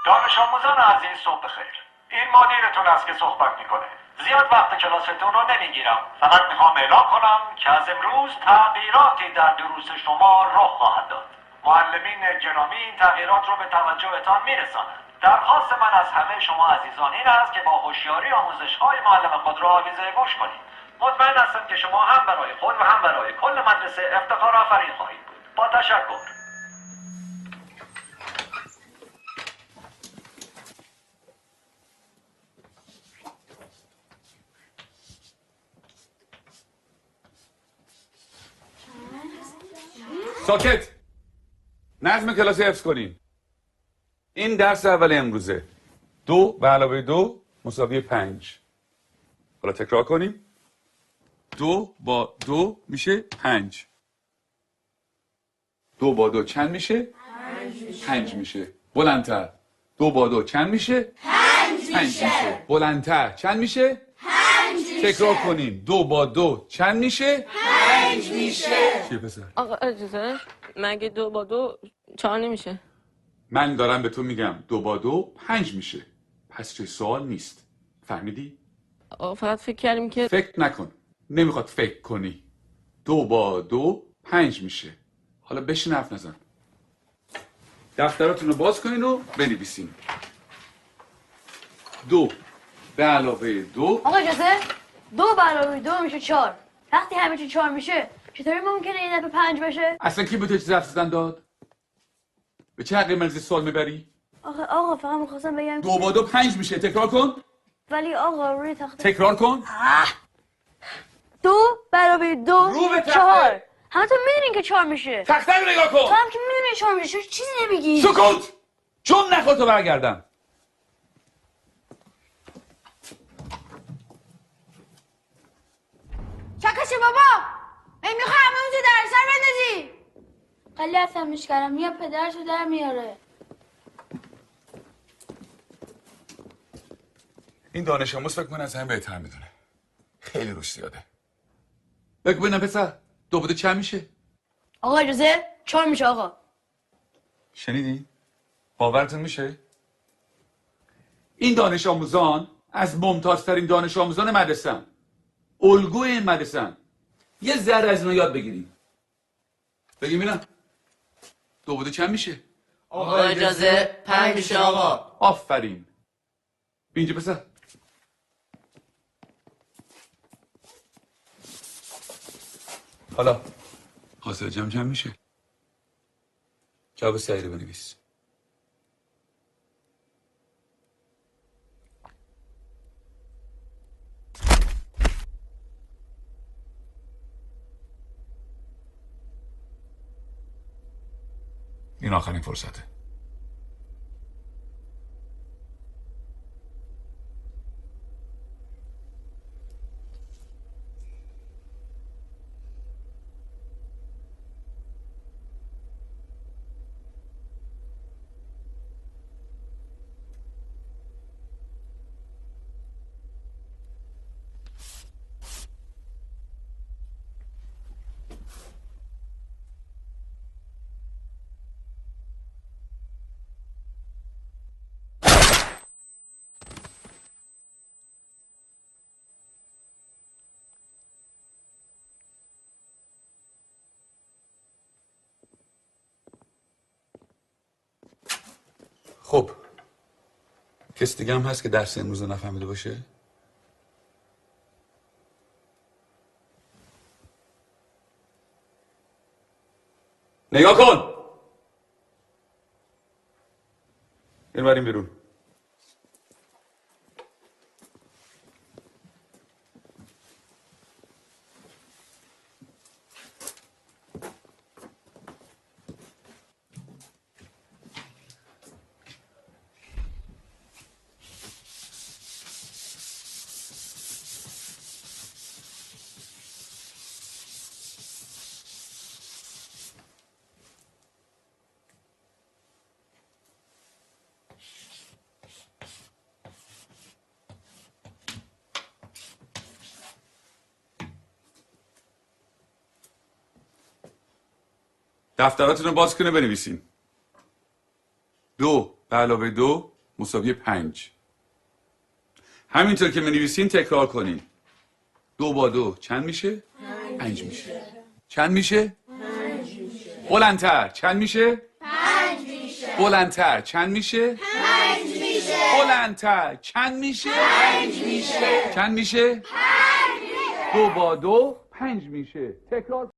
دانش آموزان عزیز صبح بخیر. این مدیرتون است که صحبت میکنه. زیاد وقت کلاستون رو نمیگیرم. فقط میخوام اعلام کنم که از امروز تغییراتی در دروس شما رخ خواهد داد. معلمین گرامی این تغییرات رو به توجهتان میرسانند. درخواست من از همه شما عزیزان این است که با هوشیاری آموزش‌های معلم خود را آویزه گوش کنید. مطمئن هستم که شما هم برای خود و هم برای کل مدرسه افتخار آفرین خواهید بود. با تشکر. ساکت. نظم کلاس حفظ کنیم. این درس اول امروزه. 2 به علاوه 2 مساوی 5. حالا تکرار کنیم. 2 با 2 میشه 5. 2 با 2 چند میشه؟ 5 میشه. بلندتر. 2 با 2 چند میشه؟ 5 میشه. بلندتر. چند میشه؟ 5 میشه. تکرار کنیم. 2 با 2 چند میشه؟ 5 میشه. چیه پسر؟ آقا اجازه مگه 2 با 2 4 نمیشه؟ من دارم به تو میگم 2 با 2 5 میشه. پس چه سوال نیست. فهمیدی؟ آقا فقط فکر کردیم که فکر نکن. نمیخواد فکر کنی. 2 با 2 5 میشه. حالا بشین حرف نزن. دفتراتون رو باز کنین و بنویسین. 2 به علاوه 2. آقا اجازه 2 به علاوه 2 میشه 4. وقتی همه چی 4 میشه چطوری ممکنه این دفعه 5 بشه؟ اصلا کی به تو چیز حرف زدن داد؟ به چه حقی من سوال میبری؟ آقا فقط میخواستم بگم 2 با 2 5 میشه. تکرار کن. ولی آقا روی تخته تکرار کن. 2 به علاوه 2 رو به تخته. 4. همتون میدونین که 4 میشه. تخته رو نگاه تو کن. هم که میدونین 4 میشه چیزی نمیگی. سکوت. چون نخواد تو برگردم. چکشه بابا. میخوای همون تو در سر بندازی. خیلی عصبیش کردم میاد پدرشو در میاره. این دانش آموز فکر کنه از همه بهتر میدونه. خیلی روش زیاده. بگو ببینم پسر 2 با 2 چند میشه؟ آقا اجازه 4 میشه آقا. شنیدی؟ باورتون میشه؟ این دانش آموزان از ممتازترین دانش آموزان مدرسه‌ان. الگوی این مدرسه‌ان. یه ذره از اینا یاد بگیریم. بگیم اینا 2 با 2 چند میشه؟ آقا اجازه 5 میشه آقا. آفرین. بیا اینجا پسر. حالا حاصل جمع چند میشه؟ جواب سعی رو بنویس. این آخرین فرصته. خب کسی دیگه هم هست که درس امروز رو نفهمیده باشه؟ نگاه کن. بریم بیرون. دفتراتون رو باز کنه بنویسین. 2 به علاوه 2 مساوی 5. همینطور که بنویسین تکرار کنین. 2 با 2 چند میشه؟ 5 میشه. چند میشه؟ 5 میشه. بلندتر چند میشه؟ 5 میشه. بلندتر چند میشه؟ 5 میشه. بلندتر چند میشه؟ 5 میشه. چند میشه؟ 5 میشه. 2 با 2 5 میشه. تکرار